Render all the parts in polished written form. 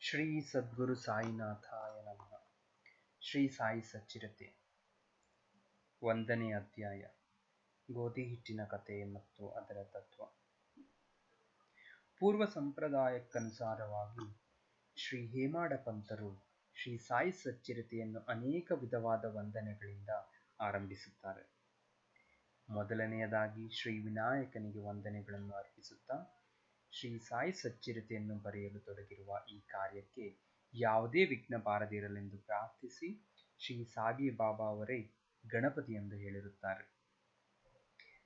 ಶ್ರೀ ಸದ್ಗುರು ಸಾಯಿನಾಥಾಯ ನಮಃ. ಶ್ರೀ ಸಾಯಿ ಸಚ್ಚಿರತೆ. 1ನೇ ಅಧ್ಯಾಯ. ಗೋಧಿ ಹಿಟ್ಟಿನ ಕಥೆ ಮತ್ತು ಅದರ ತತ್ವ. ಪೂರ್ವ ಸಂಪ್ರದಾಯಕ್ಕನುಸಾರವಾಗಿ ಶ್ರೀ ಹೇಮಾಡ ಪಂತರು ಶ್ರೀ ಸಾಯಿ ಸಚ್ಚಿರತೆಯನ್ನು ಅನೇಕ ವಿಧವಾದ ವಂದನೆಗಳಿಂದ ಆರಂಭಿಸುತ್ತಾರೆ. ಮೊದಲನೆಯದಾಗಿ ಶ್ರೀ ವಿನಾಯಕನಿಗೆ ವಂದನೆಗಳನ್ನು ಅರ್ಪಿಸುತ್ತಾ ಶ್ರೀ ಸಾಯಿ ಸಚ್ಚಿರತೆಯನ್ನು ಬರೆಯಲು ತೊಡಗಿರುವ ಈ ಕಾರ್ಯಕ್ಕೆ ಯಾವುದೇ ವಿಘ್ನ ಬಾರದಿರಲೆಂದು ಪ್ರಾರ್ಥಿಸಿ ಶ್ರೀ ಸಾಯಿಬಾಬಾ ಅವರೇ ಗಣಪತಿ ಎಂದು ಹೇಳಿರುತ್ತಾರೆ.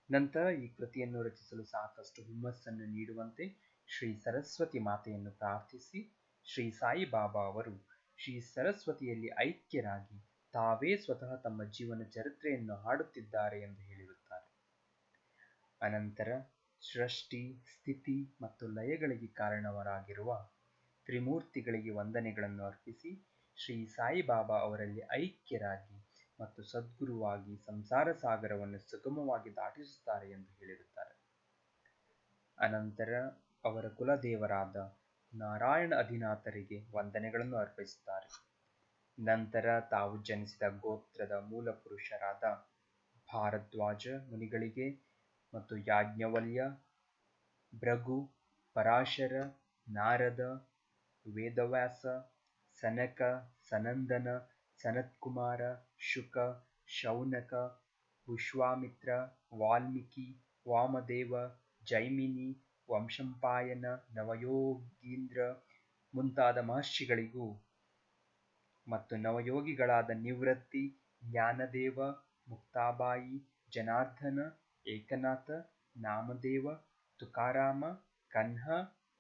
ನಂತರ ಈ ಕೃತಿಯನ್ನು ರಚಿಸಲು ಸಾಕಷ್ಟು ಹುಮ್ಮಸ್ಸನ್ನು ನೀಡುವಂತೆ ಶ್ರೀ ಸರಸ್ವತಿ ಮಾತೆಯನ್ನು ಪ್ರಾರ್ಥಿಸಿ ಶ್ರೀ ಸಾಯಿಬಾಬಾ ಅವರು ಶ್ರೀ ಸರಸ್ವತಿಯಲ್ಲಿ ಐಕ್ಯರಾಗಿ ತಾವೇ ಸ್ವತಃ ತಮ್ಮ ಜೀವನ ಚರಿತ್ರೆಯನ್ನು ಹಾಡುತ್ತಿದ್ದಾರೆ ಎಂದು ಹೇಳಿರುತ್ತಾರೆ. ಅನಂತರ ಸೃಷ್ಟಿ, ಸ್ಥಿತಿ ಮತ್ತು ಲಯಗಳಿಗೆ ಕಾರಣವರಾಗಿರುವ ತ್ರಿಮೂರ್ತಿಗಳಿಗೆ ವಂದನೆಗಳನ್ನು ಅರ್ಪಿಸಿ ಶ್ರೀ ಸಾಯಿಬಾಬಾ ಅವರಲ್ಲಿ ಐಕ್ಯರಾಗಿ ಮತ್ತು ಸದ್ಗುರುವಾಗಿ ಸಂಸಾರ ಸಾಗರವನ್ನು ಸುಗಮವಾಗಿ ದಾಟಿಸುತ್ತಾರೆ ಎಂದು ಹೇಳಿರುತ್ತಾರೆ. ಅನಂತರ ಅವರ ಕುಲದೇವರಾದ ನಾರಾಯಣ ಅಧಿನಾಥರಿಗೆ ವಂದನೆಗಳನ್ನು ಅರ್ಪಿಸುತ್ತಾರೆ. ನಂತರ ತಾವು ಜನಿಸಿದ ಗೋತ್ರದ ಮೂಲ ಪುರುಷರಾದ ಭಾರದ್ವಾಜ ಮುನಿಗಳಿಗೆ ಮತ್ತು ಯಾಜ್ಞವಲ್ಯ, ಭೃಗು, ಪರಾಶರ, ನಾರದ, ವೇದವ್ಯಾಸ, ಸನಕ, ಸನಂದನ, ಸನತ್ಕುಮಾರ, ಶುಕ, ಶೌನಕ, ವಿಶ್ವಾಮಿತ್ರ, ವಾಲ್ಮೀಕಿ, ವಾಮದೇವ, ಜೈಮಿನಿ, ವಂಶಂಪಾಯನ, ನವಯೋಗೀಂದ್ರ ಮುಂತಾದ ಮಹರ್ಷಿಗಳಿಗೂ ಮತ್ತು ನವಯೋಗಿಗಳಾದ ನಿವೃತ್ತಿ, ಜ್ಞಾನದೇವ, ಮುಕ್ತಾಬಾಯಿ, ಜನಾರ್ದನ, ಏಕನಾಥ, ನಾಮದೇವ, ತುಕಾರಾಮ, ಕನ್ಹ,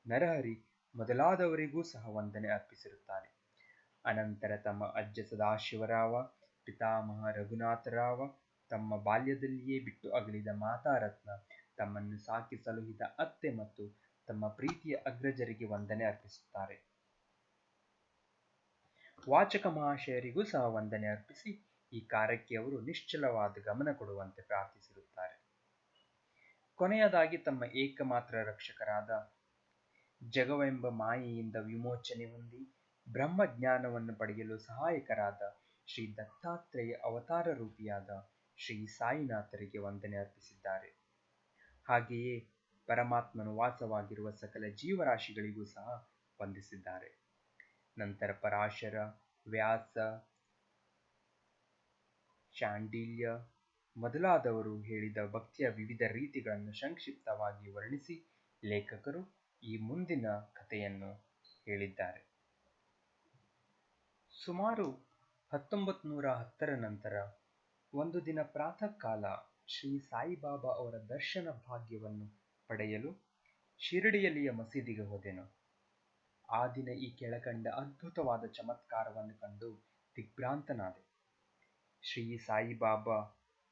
ನರಹರಿ ಮೊದಲಾದವರಿಗೂ ಸಹ ವಂದನೆ ಅರ್ಪಿಸಿರುತ್ತಾರೆ. ಅನಂತರ ತಮ್ಮ ಅಜ್ಜ ಸದಾಶಿವರಾವ, ಪಿತಾಮಹ ರಘುನಾಥರಾವ, ತಮ್ಮ ಬಾಲ್ಯದಲ್ಲಿಯೇ ಬಿಟ್ಟು ಅಗಲಿದ ಮಾತಾ ರತ್ನ, ತಮ್ಮನ್ನು ಸಾಕಿ ಸಲುಹಿದ ಅತ್ತೆ ಮತ್ತು ತಮ್ಮ ಪ್ರೀತಿಯ ಅಗ್ರಜರಿಗೆ ವಂದನೆ ಅರ್ಪಿಸುತ್ತಾರೆ. ವಾಚಕ ಮಹಾಶಯರಿಗೂ ಸಹ ವಂದನೆ ಅರ್ಪಿಸಿ ಈ ಕಾರ್ಯಕ್ಕೆ ಅವರು ನಿಶ್ಚಲವಾದ ಗಮನ ಕೊಡುವಂತೆ ಪ್ರಾರ್ಥಿಸಿರುತ್ತಾರೆ. ಕೊನೆಯದಾಗಿ ತಮ್ಮ ಏಕಮಾತ್ರ ರಕ್ಷಕರಾದ ಜಗವೆಂಬ ಮಾಯೆಯಿಂದ ವಿಮೋಚನೆ ಹೊಂದಿ ಬ್ರಹ್ಮಜ್ಞಾನವನ್ನು ಪಡೆಯಲು ಸಹಾಯಕರಾದ ಶ್ರೀ ದತ್ತಾತ್ರೇಯ ಅವತಾರ ರೂಪಿಯಾದ ಶ್ರೀ ಸಾಯಿನಾಥರಿಗೆ ವಂದನೆ ಅರ್ಪಿಸಿದ್ದಾರೆ. ಹಾಗೆಯೇ ಪರಮಾತ್ಮನು ವಾಸವಾಗಿರುವ ಸಕಲ ಜೀವರಾಶಿಗಳಿಗೂ ಸಹ ವಂದಿಸಿದ್ದಾರೆ. ನಂತರ ಪರಾಶರ, ವ್ಯಾಸ, ಶಾಂಡಿಲ್ಯ ಮೊದಲಾದವರು ಹೇಳಿದ ಭಕ್ತಿಯ ವಿವಿಧ ರೀತಿಗಳನ್ನು ಸಂಕ್ಷಿಪ್ತವಾಗಿ ವರ್ಣಿಸಿ ಲೇಖಕರು ಈ ಮುಂದಿನ ಕಥೆಯನ್ನು ಹೇಳಿದ್ದಾರೆ. ಸುಮಾರು 1910ರ ನಂತರ ಒಂದು ದಿನ ಪ್ರಾತಃ ಕಾಲ ಶ್ರೀ ಸಾಯಿಬಾಬಾ ಅವರ ದರ್ಶನ ಭಾಗ್ಯವನ್ನು ಪಡೆಯಲು ಶಿರಡಿಯಲ್ಲಿಯ ಮಸೀದಿಗೆ ಹೋದೆನು. ಆ ದಿನ ಈ ಕೆಳಕಂಡ ಅದ್ಭುತವಾದ ಚಮತ್ಕಾರವನ್ನು ಕಂಡು ದಿಗ್ಭ್ರಾಂತನಾದೆ. ಶ್ರೀ ಸಾಯಿಬಾಬಾ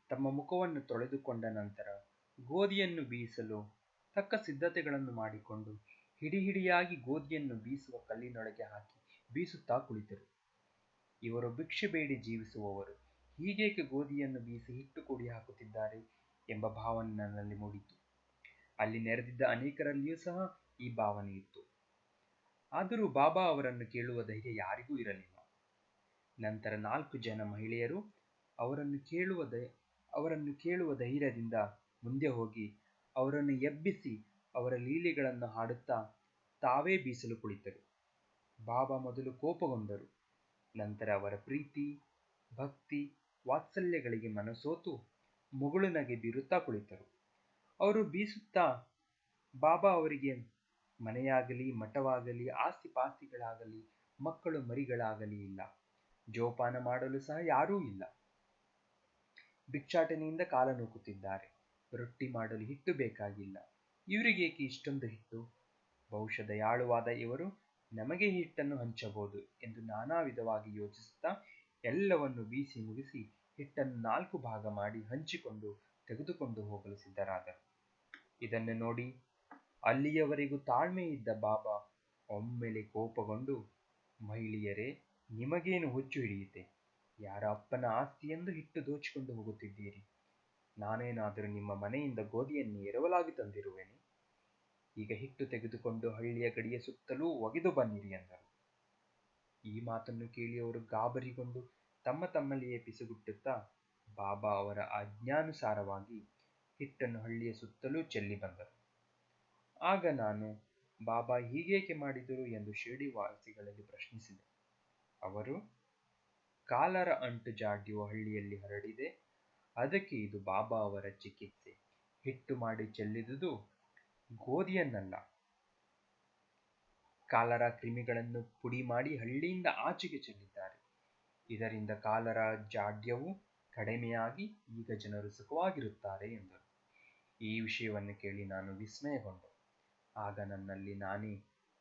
ತಮ್ಮ ಮುಖವನ್ನು ತೊಳೆದುಕೊಂಡ ನಂತರ ಗೋಧಿಯನ್ನು ಬೀಸಲು ತಕ್ಕ ಸಿದ್ಧತೆಗಳನ್ನು ಮಾಡಿಕೊಂಡು ಹಿಡಿಹಿಡಿಯಾಗಿ ಗೋಧಿಯನ್ನು ಬೀಸುವ ಕಲ್ಲಿನೊಳಗೆ ಹಾಕಿ ಬೀಸುತ್ತಾ ಕುಳಿತರು. ಇವರು ಭಿಕ್ಷೆ ಬೇಡಿ ಜೀವಿಸುವವರು, ಹೀಗೇಕೆ ಗೋಧಿಯನ್ನು ಬೀಸಿ ಹಿಟ್ಟು ಕೂಡಿ ಹಾಕುತ್ತಿದ್ದಾರೆ ಎಂಬ ಭಾವನೆ ನನ್ನಲ್ಲಿ ಮೂಡಿತು. ಅಲ್ಲಿ ನೆರೆದಿದ್ದ ಅನೇಕರಲ್ಲಿಯೂ ಸಹ ಈ ಭಾವನೆ ಇತ್ತು. ಆದರೂ ಬಾಬಾ ಅವರನ್ನು ಕೇಳುವ ಧೈರ್ಯ ಯಾರಿಗೂ ಇರಲಿಲ್ಲ. ನಂತರ 4 ಜನ ಮಹಿಳೆಯರು ಅವರನ್ನು ಕೇಳುವ ಧೈರ್ಯದಿಂದ ಮುಂದೆ ಹೋಗಿ ಅವರನ್ನು ಎಬ್ಬಿಸಿ ಅವರ ಲೀಲೆಗಳನ್ನು ಹಾಡುತ್ತಾ ತಾವೇ ಬೀಸಲು ಕುಳಿತರು. ಬಾಬಾ ಮೊದಲು ಕೋಪಗೊಂಡರು. ನಂತರ ಅವರ ಪ್ರೀತಿ, ಭಕ್ತಿ, ವಾತ್ಸಲ್ಯಗಳಿಗೆ ಮನಸೋತು ಮುಗುಳುನಗೆ ಬೀರುತ್ತಾ ಕುಳಿತರು. ಅವರು ಬೀಸುತ್ತಾ ಬಾಬಾ ಅವರಿಗೆ ಮನೆಯಾಗಲಿ, ಮಠವಾಗಲಿ, ಆಸ್ತಿಪಾಸ್ತಿಗಳಾಗಲಿ, ಮಕ್ಕಳು ಮರಿಗಳಾಗಲಿ ಇಲ್ಲ, ಜೋಪಾನ ಮಾಡಲು ಸಹ ಯಾರೂ ಇಲ್ಲ. ಭಿಕ್ಷಾಟನೆಯಿಂದ ಕಾಲ ನೂಕುತ್ತಿದ್ದಾರೆ. ರೊಟ್ಟಿ ಮಾಡಲು ಹಿಟ್ಟು ಬೇಕಾಗಿಲ್ಲ. ಇವರಿಗೇಕೆ ಇಷ್ಟೊಂದು ಹಿಟ್ಟು? ಬಹುಶಃ ದಯಾಳುವಾದ ಇವರು ನಮಗೆ ಹಿಟ್ಟನ್ನು ಹಂಚಬಹುದು ಎಂದು ನಾನಾ ವಿಧವಾಗಿ ಯೋಚಿಸುತ್ತಾ ಎಲ್ಲವನ್ನು ಬೀಸಿ ಮುಗಿಸಿ ಹಿಟ್ಟನ್ನು 4 ಭಾಗ ಮಾಡಿ ಹಂಚಿಕೊಂಡು ತೆಗೆದುಕೊಂಡು ಹೋಗಲು ಸಿದ್ಧರಾದರು. ಇದನ್ನು ನೋಡಿ ಅಲ್ಲಿಯವರೆಗೂ ತಾಳ್ಮೆ ಇದ್ದ ಬಾಬಾ ಒಮ್ಮೆಲೆ ಕೋಪಗೊಂಡು, ಮಹಿಳೆಯರೇ, ನಿಮಗೇನು ಹುಚ್ಚು ಹಿಡಿಯಿತೆ? ಯಾರ ಅಪ್ಪನ ಆಸ್ತಿಯೆಂದು ಹಿಟ್ಟು ದೋಚಿಕೊಂಡು ಹೋಗುತ್ತಿದ್ದೀರಿ? ನಾನೇನಾದರೂ ನಿಮ್ಮ ಮನೆಯಿಂದ ಗೋಧಿಯನ್ನು ಎರವಲಾಗಿ ತಂದಿರುವೆನೆ? ಈಗ ಹಿಟ್ಟು ತೆಗೆದುಕೊಂಡು ಹಳ್ಳಿಯ ಗಡಿಯ ಸುತ್ತಲೂ ಒಗೆದು ಬನ್ನಿರಿ ಎಂದರು. ಈ ಮಾತನ್ನು ಕೇಳಿ ಅವರು ಗಾಬರಿಗೊಂಡು ತಮ್ಮ ತಮ್ಮಲ್ಲಿಯೇ ಪಿಸುಗುಟ್ಟುತ್ತಾ ಬಾಬಾ ಅವರ ಆಜ್ಞಾನುಸಾರವಾಗಿ ಹಿಟ್ಟನ್ನು ಹಳ್ಳಿಯ ಸುತ್ತಲೂ ಚೆಲ್ಲಿ ಬಂದರು. ಆಗ ನಾನು, ಬಾಬಾ ಹೀಗೇಕೆ ಮಾಡಿದರು ಎಂದು ಶಿರಡಿವಾಸಿಗಳಲ್ಲಿ ಪ್ರಶ್ನಿಸಿದೆ. ಅವರು, ಕಾಲರ ಅಂಟು ಜಾಡ್ಯವು ಹಳ್ಳಿಯಲ್ಲಿ ಹರಡಿದೆ, ಅದಕ್ಕೆ ಇದು ಬಾಬಾ ಅವರ ಚಿಕಿತ್ಸೆ. ಹಿಟ್ಟು ಮಾಡಿ ಚೆಲ್ಲಿದುದು ಗೋಧಿಯನ್ನಲ್ಲ, ಕಾಲರ ಕ್ರಿಮಿಗಳನ್ನು ಪುಡಿ ಮಾಡಿ ಹಳ್ಳಿಯಿಂದ ಆಚೆಗೆ ಚೆಲ್ಲಿದ್ದಾರೆ. ಇದರಿಂದ ಕಾಲರ ಜಾಡ್ಯವು ಕಡಿಮೆಯಾಗಿ ಈಗ ಜನರು ಸುಖವಾಗಿರುತ್ತಾರೆ ಎಂದರು. ಈ ವಿಷಯವನ್ನು ಕೇಳಿ ನಾನು ವಿಸ್ಮಯಗೊಂಡೆ. ಆಗ ನನ್ನಲ್ಲಿ ನಾನೇ,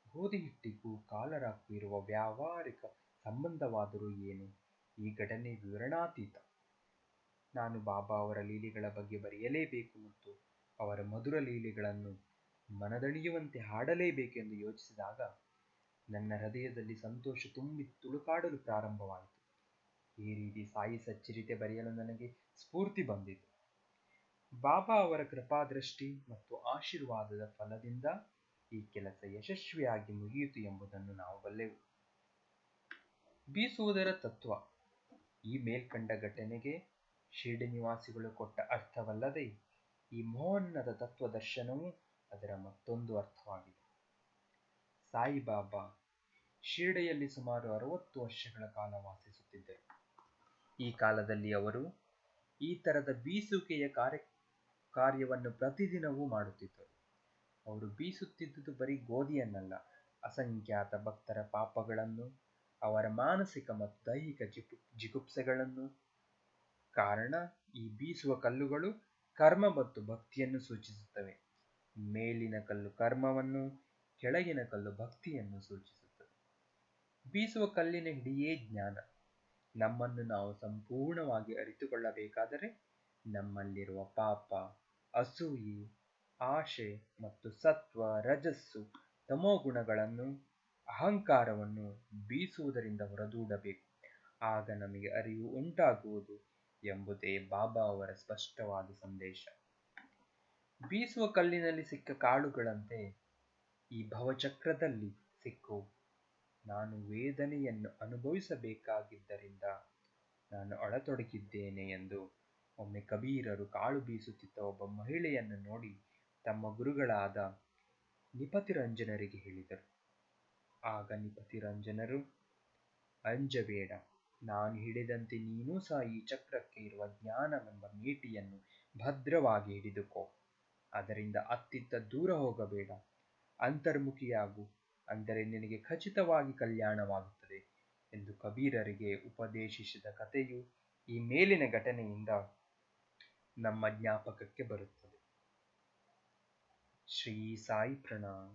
ಗೋಧಿ ಹಿಟ್ಟಿಗೂ ಕಾಲರಾಕ್ಕೂ ಇರುವ ವ್ಯಾವಹಾರಿಕ ಸಂಬಂಧವಾದರೂ ಏನು? ಈ ಘಟನೆ ವಿವರಣಾತೀತ. ನಾನು ಬಾಬಾ ಅವರ ಲೀಲೆಗಳ ಬಗ್ಗೆ ಬರೆಯಲೇಬೇಕು ಮತ್ತು ಅವರ ಮಧುರ ಲೀಲೆಗಳನ್ನು ಮನದಣಿಯುವಂತೆ ಹಾಡಲೇಬೇಕೆಂದು ಯೋಚಿಸಿದಾಗ ನನ್ನ ಹೃದಯದಲ್ಲಿ ಸಂತೋಷ ತುಂಬಿ ತುಳುಕಾಡಲು ಪ್ರಾರಂಭವಾಯಿತು. ಈ ರೀತಿ ಸಾಯಿ ಸಚ್ಚರಿತೆ ಬರೆಯಲು ನನಗೆ ಸ್ಫೂರ್ತಿ ಬಂದಿತು. ಬಾಬಾ ಅವರ ಕೃಪಾದೃಷ್ಟಿ ಮತ್ತು ಆಶೀರ್ವಾದದ ಫಲದಿಂದ ಈ ಕೆಲಸ ಯಶಸ್ವಿಯಾಗಿ ಮುಗಿಯಿತು ಎಂಬುದನ್ನು ನಾವು ಬಲ್ಲೆವು. ಬೀಸುವುದರ ತತ್ವ. ಈ ಮೇಲ್ಕಂಡ ಘಟನೆಗೆ ಶಿರ್ಡಿ ನಿವಾಸಿಗಳು ಕೊಟ್ಟ ಅರ್ಥವಲ್ಲದೆ ಈ ಮಹೋನ್ನತ ತತ್ವದರ್ಶನವು ಅದರ ಮತ್ತೊಂದು ಅರ್ಥವಾಗಿದೆ. ಸಾಯಿಬಾಬಾ ಶಿರ್ಡಿಯಲ್ಲಿ ಸುಮಾರು 60 ವರ್ಷಗಳ ಕಾಲ ವಾಸಿಸುತ್ತಿದ್ದರು. ಈ ಕಾಲದಲ್ಲಿ ಅವರು ಈ ತರದ ಬೀಸುವಿಕೆಯ ಕಾರ್ಯವನ್ನು ಪ್ರತಿದಿನವೂ ಮಾಡುತ್ತಿದ್ದರು. ಅವರು ಬೀಸುತ್ತಿದ್ದುದು ಬರೀ ಗೋಧಿಯನ್ನಲ್ಲ, ಅಸಂಖ್ಯಾತ ಭಕ್ತರ ಪಾಪಗಳನ್ನು, ಅವರ ಮಾನಸಿಕ ಮತ್ತು ದೈಹಿಕ ಜಿಗುಪ್ಸೆಗಳನ್ನು. ಕಾರಣ, ಈ ಬೀಸುವ ಕಲ್ಲುಗಳು ಕರ್ಮ ಮತ್ತು ಭಕ್ತಿಯನ್ನು ಸೂಚಿಸುತ್ತವೆ. ಮೇಲಿನ ಕಲ್ಲು ಕರ್ಮವನ್ನು, ಕೆಳಗಿನ ಕಲ್ಲು ಭಕ್ತಿಯನ್ನು ಸೂಚಿಸುತ್ತದೆ. ಬೀಸುವ ಕಲ್ಲಿನ ಹಿಡಿಯೇ ಜ್ಞಾನ. ನಮ್ಮನ್ನು ನಾವು ಸಂಪೂರ್ಣವಾಗಿ ಅರಿತುಕೊಳ್ಳಬೇಕಾದರೆ ನಮ್ಮಲ್ಲಿರುವ ಪಾಪ, ಅಸೂಯೆ, ಆಶೆ ಮತ್ತು ಸತ್ವ, ರಜಸ್ಸು, ತಮೋಗುಣಗಳನ್ನು, ಅಹಂಕಾರವನ್ನು ಬೀಸುವುದರಿಂದ ಹೊರದೂಡಬೇಕು. ಆಗ ನಮಗೆ ಅರಿವು ಉಂಟಾಗುವುದು ಎಂಬುದೇ ಬಾಬಾ ಅವರ ಸ್ಪಷ್ಟವಾದ ಸಂದೇಶ. ಬೀಸುವ ಕಲ್ಲಿನಲ್ಲಿ ಸಿಕ್ಕ ಕಾಳುಗಳಂತೆ ಈ ಭವಚಕ್ರದಲ್ಲಿ ಸಿಕ್ಕುವು. ನಾನು ವೇದನೆಯನ್ನು ಅನುಭವಿಸಬೇಕಾಗಿದ್ದರಿಂದ ನಾನು ಅಳತೊಡಗಿದ್ದೇನೆ ಎಂದು ಒಮ್ಮೆ ಕಬೀರರು ಕಾಳು ಬೀಸುತ್ತಿದ್ದ ಒಬ್ಬ ಮಹಿಳೆಯನ್ನು ನೋಡಿ ತಮ್ಮ ಗುರುಗಳಾದ ನಿಪತಿರಂಜನರಿಗೆ ಹೇಳಿದರು. ಆಗ ನಿಪತಿರಂಜನರು, ಅಂಜಬೇಡ, ನಾನು ಹಿಡಿದಂತೆ ನೀನೂ ಸಹ ಈ ಚಕ್ರಕ್ಕೆ ಇರುವ ಜ್ಞಾನವೆಂಬ ಮೇಟಿಯನ್ನು ಭದ್ರವಾಗಿ ಹಿಡಿದುಕೋ. ಅದರಿಂದ ಅತ್ತಿತ್ತ ದೂರ ಹೋಗಬೇಡ, ಅಂತರ್ಮುಖಿಯಾಗು, ಅಂದರೆ ನಿನಗೆ ಖಚಿತವಾಗಿ ಕಲ್ಯಾಣವಾಗುತ್ತದೆ ಎಂದು ಕಬೀರರಿಗೆ ಉಪದೇಶಿಸಿದ ಕಥೆಯು ಈ ಮೇಲಿನ ಘಟನೆಯಿಂದ ನಮ್ಮ ಜ್ಞಾಪಕಕ್ಕೆ ಬರುತ್ತದೆ. ಶ್ರೀ ಸಾಯಿ ಪ್ರಣಾಮ್.